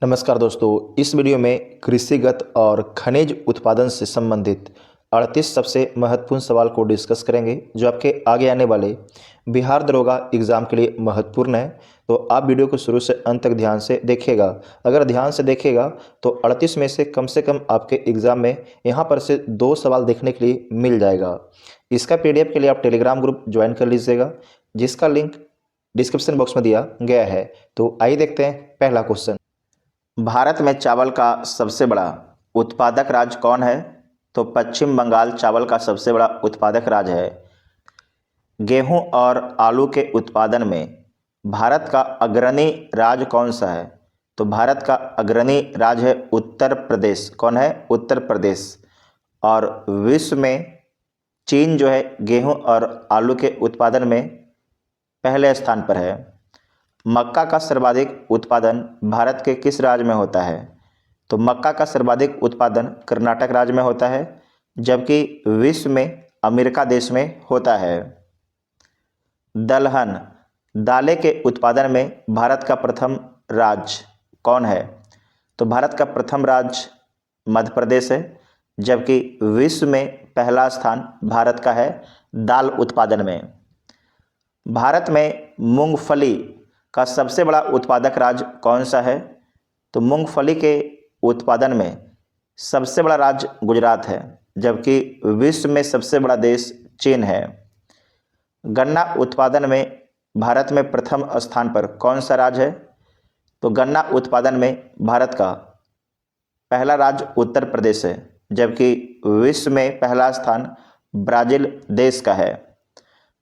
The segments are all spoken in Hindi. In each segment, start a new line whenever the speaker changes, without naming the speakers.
नमस्कार दोस्तों, इस वीडियो में कृषिगत और खनिज उत्पादन से संबंधित 38 सबसे महत्वपूर्ण सवाल को डिस्कस करेंगे जो आपके आगे आने वाले बिहार दरोगा एग्ज़ाम के लिए महत्वपूर्ण है। तो आप वीडियो को शुरू से अंत तक ध्यान से देखिएगा। अगर ध्यान से देखिएगा तो 38 में से कम आपके एग्ज़ाम में यहाँ पर से 2 सवाल देखने के लिए मिल जाएगा। इसका PDF के लिए आप टेलीग्राम ग्रुप ज्वाइन कर लीजिएगा, जिसका लिंक डिस्क्रिप्शन बॉक्स में दिया गया है। तो आइए देखते हैं पहला क्वेश्चन। भारत में चावल का सबसे बड़ा उत्पादक राज्य कौन है? तो पश्चिम बंगाल चावल का सबसे बड़ा उत्पादक राज्य है। गेहूं और आलू के उत्पादन में भारत का अग्रणी राज्य कौन सा है? तो भारत का अग्रणी राज्य है उत्तर प्रदेश। कौन है? उत्तर प्रदेश। और विश्व में चीन जो है गेहूं और आलू के उत्पादन में पहले स्थान पर है। मक्का का सर्वाधिक उत्पादन भारत के किस राज्य में होता है? तो मक्का का सर्वाधिक उत्पादन कर्नाटक राज्य में होता है, जबकि विश्व में अमेरिका देश में होता है। दलहन दालें के उत्पादन में भारत का प्रथम राज्य कौन है? तो भारत का प्रथम राज्य मध्य प्रदेश है, जबकि विश्व में पहला स्थान भारत का है दाल उत्पादन में। भारत में मूंगफली का सबसे बड़ा उत्पादक राज्य कौन सा है? तो मूंगफली के उत्पादन में सबसे बड़ा राज्य गुजरात है, जबकि विश्व में सबसे बड़ा देश चीन है। गन्ना उत्पादन में भारत में प्रथम स्थान पर कौन सा राज्य है? तो गन्ना उत्पादन में भारत का पहला राज्य उत्तर प्रदेश है, जबकि विश्व में पहला स्थान ब्राज़ील देश का है।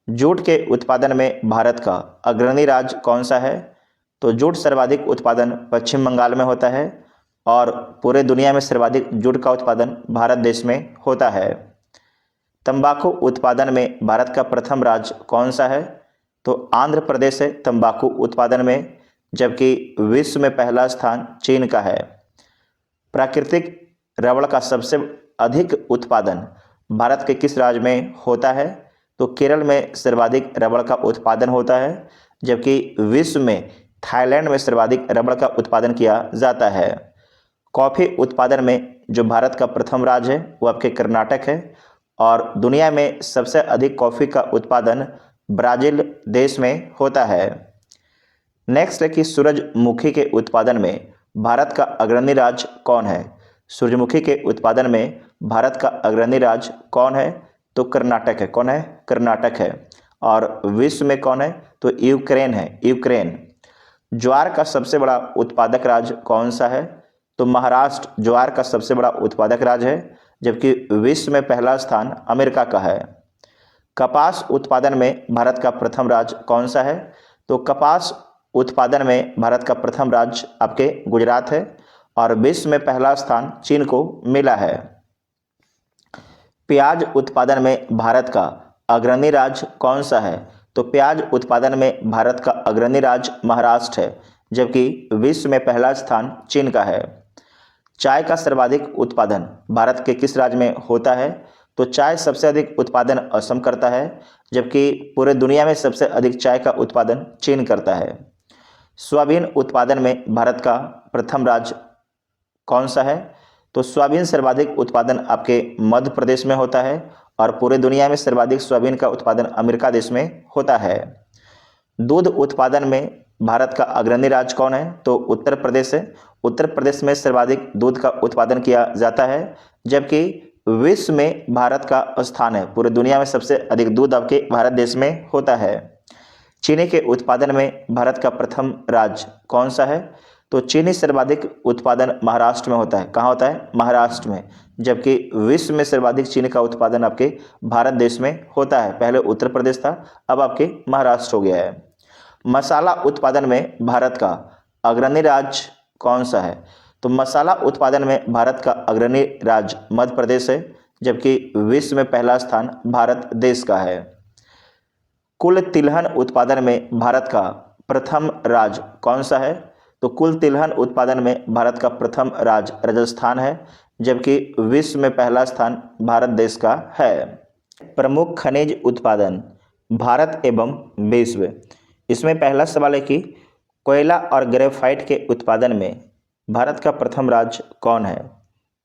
जूट के उत्पादन में भारत का अग्रणी राज्य कौन सा है? तो जूट सर्वाधिक उत्पादन पश्चिम बंगाल में होता है और पूरे दुनिया में सर्वाधिक जूट का उत्पादन भारत देश में होता है। तंबाकू उत्पादन में भारत का प्रथम राज्य कौन सा है? तो आंध्र प्रदेश है तंबाकू उत्पादन में, जबकि विश्व में पहला स्थान चीन का है। प्राकृतिक रबड़ का सबसे अधिक उत्पादन भारत के किस राज्य में होता है? तो केरल में सर्वाधिक रबड़ का उत्पादन होता है, जबकि विश्व में थाईलैंड में सर्वाधिक रबड़ का उत्पादन किया जाता है। कॉफ़ी उत्पादन में जो भारत का प्रथम राज्य है वो आपके कर्नाटक है, और दुनिया में सबसे अधिक कॉफ़ी का उत्पादन ब्राज़ील देश में होता है। नेक्स्ट है कि सूरजमुखी के उत्पादन में भारत का अग्रणी राज्य कौन है? सूरजमुखी के उत्पादन में भारत का अग्रणी राज्य कौन है? तो कर्नाटक है। कौन है? कर्नाटक है। और विश्व में कौन है? तो यूक्रेन है, यूक्रेन। ज्वार का सबसे बड़ा उत्पादक राज्य कौन सा है? तो महाराष्ट्र ज्वार का सबसे बड़ा उत्पादक राज्य है, जबकि विश्व में पहला स्थान अमेरिका का है। कपास उत्पादन में भारत का प्रथम राज्य कौन सा है? तो कपास उत्पादन में भारत का प्रथम राज्य आपके गुजरात है, और विश्व में पहला स्थान चीन को मिला है। प्याज उत्पादन में भारत का अग्रणी राज्य कौन सा है? तो प्याज उत्पादन में भारत का अग्रणी राज्य महाराष्ट्र है, जबकि विश्व में पहला स्थान चीन का है। चाय का सर्वाधिक उत्पादन भारत के किस राज्य में होता है? तो चाय सबसे अधिक उत्पादन असम करता है, जबकि पूरे दुनिया में सबसे अधिक चाय का उत्पादन चीन करता है। सोयाबीन उत्पादन में भारत का प्रथम राज्य कौन सा है? तो सोयाबीन सर्वाधिक उत्पादन आपके मध्य प्रदेश में होता है, और पूरे दुनिया में सर्वाधिक सोयाबीन का उत्पादन अमेरिका देश में होता है। दूध उत्पादन में भारत का अग्रणी राज्य कौन है? तो उत्तर प्रदेश है। उत्तर प्रदेश में सर्वाधिक दूध का उत्पादन किया जाता है, जबकि विश्व में भारत का स्थान है, पूरे दुनिया में सबसे अधिक दूध आपके भारत देश में होता है। चीनी के उत्पादन में भारत का प्रथम राज्य कौन सा है? तो चीनी सर्वाधिक उत्पादन महाराष्ट्र में होता है। कहाँ होता है? महाराष्ट्र में। जबकि विश्व में सर्वाधिक चीनी का उत्पादन आपके भारत देश में होता है। पहले उत्तर प्रदेश था, अब आपके महाराष्ट्र हो गया है। मसाला उत्पादन में भारत का अग्रणी राज्य कौन सा है? तो मसाला उत्पादन में भारत का अग्रणी राज्य मध्य प्रदेश है, जबकि विश्व में पहला स्थान भारत देश का है। कुल तिलहन उत्पादन में भारत का प्रथम राज्य कौन सा है? तो कुल तिलहन उत्पादन में भारत का प्रथम राज्य राजस्थान है, जबकि विश्व में पहला स्थान भारत देश का है। प्रमुख खनिज उत्पादन भारत एवं विश्व, इसमें पहला सवाल है कि कोयला और ग्रेफाइट के उत्पादन में भारत का प्रथम राज्य कौन है?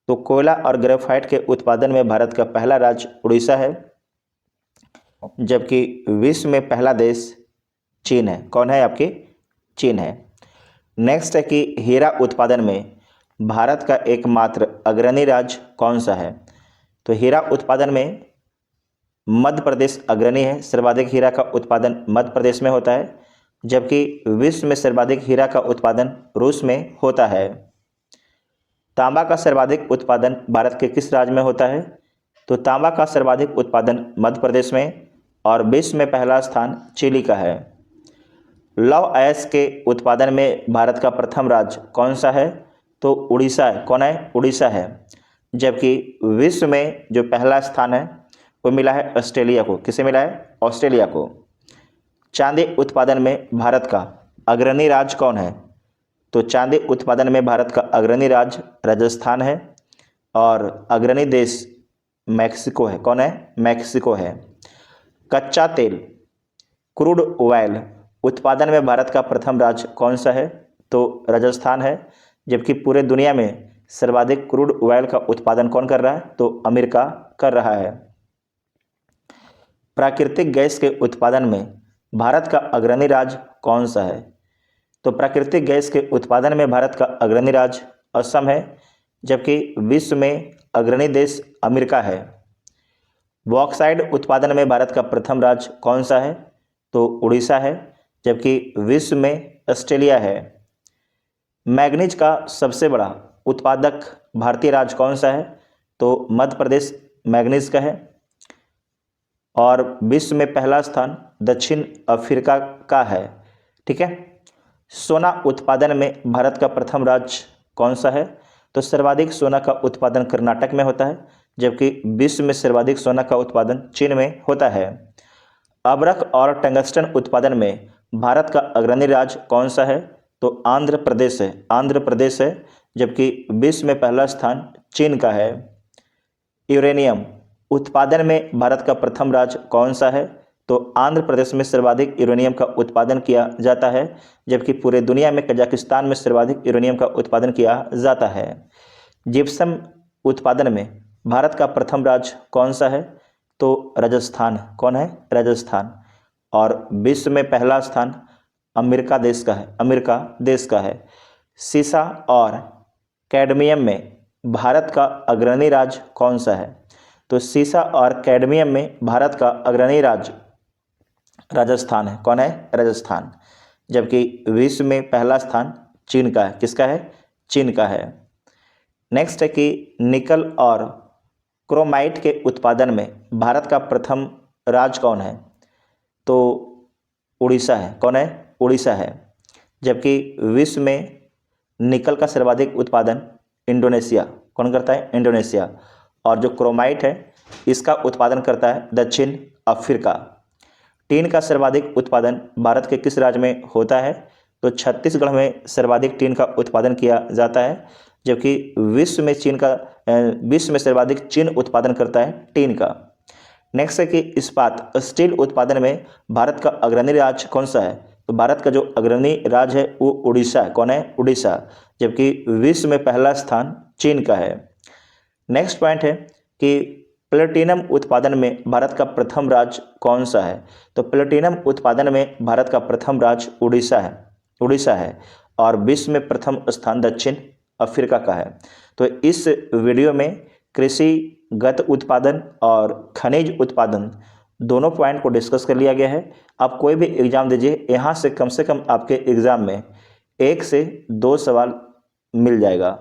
तो कोयला और ग्रेफाइट के उत्पादन में भारत का पहला राज्य उड़ीसा है, जबकि विश्व में पहला देश चीन है। कौन है आपके? चीन है। नेक्स्ट है कि हीरा उत्पादन में भारत का एकमात्र अग्रणी राज्य कौन सा है? तो हीरा उत्पादन में मध्य प्रदेश अग्रणी है। सर्वाधिक हीरा का उत्पादन मध्य प्रदेश में होता है, जबकि विश्व में सर्वाधिक हीरा का उत्पादन रूस में होता है। तांबा का सर्वाधिक उत्पादन भारत के किस राज्य में होता है? तो तांबा का सर्वाधिक उत्पादन मध्य प्रदेश में और विश्व में पहला स्थान चिली का है। लौह अयस्क के उत्पादन में भारत का प्रथम राज्य कौन सा है? तो उड़ीसा है। कौन है? उड़ीसा है। जबकि विश्व में जो पहला स्थान है वो मिला है ऑस्ट्रेलिया को। किसे मिला है? ऑस्ट्रेलिया को। चांदी उत्पादन में भारत का अग्रणी राज्य कौन है? तो चांदी उत्पादन में भारत का अग्रणी राज्य राजस्थान है और अग्रणी देश मैक्सिको है। कौन है? मैक्सिको है। कच्चा तेल क्रूड ऑयल उत्पादन में भारत का प्रथम राज्य कौन सा है? तो राजस्थान है। जबकि पूरे दुनिया में सर्वाधिक क्रूड ऑयल का उत्पादन कौन कर रहा है? तो अमेरिका कर रहा है। प्राकृतिक गैस के उत्पादन में भारत का अग्रणी राज्य कौन सा है? तो प्राकृतिक गैस के उत्पादन में भारत का अग्रणी राज्य असम है, जबकि विश्व में अग्रणी देश अमेरिका है। बॉक्साइट उत्पादन में भारत का प्रथम राज्य कौन सा है? तो उड़ीसा है, जबकि विश्व में ऑस्ट्रेलिया है। मैग्नीज का सबसे बड़ा उत्पादक भारतीय राज्य कौन सा है? तो मध्य प्रदेश मैग्नीज का है और विश्व में पहला स्थान दक्षिण अफ्रीका का है। ठीक है। सोना उत्पादन में भारत का प्रथम राज्य कौन सा है? तो सर्वाधिक सोना का उत्पादन कर्नाटक में होता है, जबकि विश्व में सर्वाधिक सोना का उत्पादन चीन में होता है। अभ्रक और टंगस्टन उत्पादन में भारत का अग्रणी राज्य कौन सा है? तो आंध्र प्रदेश है। आंध्र प्रदेश है, जबकि विश्व में पहला स्थान चीन का है। यूरेनियम उत्पादन में भारत का प्रथम राज्य कौन सा है? तो आंध्र प्रदेश में सर्वाधिक यूरेनियम का उत्पादन किया जाता है, जबकि पूरे दुनिया में कजाकिस्तान में सर्वाधिक यूरेनियम का उत्पादन किया जाता है। जिप्सम उत्पादन में भारत का प्रथम राज्य कौन सा है? तो राजस्थान। कौन है? राजस्थान। और विश्व में पहला स्थान अमेरिका देश का है। अमेरिका देश का है। सीसा और कैडमियम में भारत का अग्रणी राज्य कौन सा है? तो सीसा और कैडमियम में भारत का अग्रणी राज्य राजस्थान है। कौन है? राजस्थान। जबकि विश्व में पहला स्थान चीन का है। किसका है? चीन का है। नेक्स्ट है कि निकल और क्रोमाइट के उत्पादन में भारत का प्रथम राज्य कौन है? तो उड़ीसा है। कौन है? उड़ीसा है। जबकि विश्व में निकल का सर्वाधिक उत्पादन इंडोनेशिया कौन करता है? इंडोनेशिया। और जो क्रोमाइट है इसका उत्पादन करता है दक्षिण अफ्रीका। टीन का सर्वाधिक उत्पादन भारत के किस राज्य में होता है? तो छत्तीसगढ़ में सर्वाधिक टीन का उत्पादन किया जाता है, जबकि विश्व में सर्वाधिक चीन उत्पादन करता है टीन का। नेक्स्ट है कि इस्पात स्टील उत्पादन में भारत का अग्रणी राज्य कौन सा है? तो भारत का जो अग्रणी राज्य है वो उड़ीसा है। कौन है? उड़ीसा। जबकि विश्व में पहला स्थान चीन का है। नेक्स्ट पॉइंट है कि प्लेटिनम उत्पादन में भारत का प्रथम राज्य कौन सा है? तो प्लेटिनम उत्पादन में भारत का प्रथम राज्य उड़ीसा है। उड़ीसा है और विश्व में प्रथम स्थान दक्षिण अफ्रीका का है। तो इस वीडियो में कृषिगत उत्पादन और खनिज उत्पादन दोनों पॉइंट को डिस्कस कर लिया गया है। आप कोई भी एग्जाम दीजिए, यहाँ से कम आपके एग्जाम में 1 से 2 सवाल मिल जाएगा।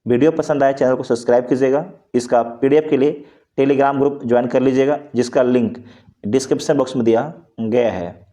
वीडियो पसंद आए चैनल को सब्सक्राइब कीजिएगा। इसका PDF के लिए टेलीग्राम ग्रुप ज्वाइन कर लीजिएगा, जिसका लिंक डिस्क्रिप्शन बॉक्स में दिया गया है।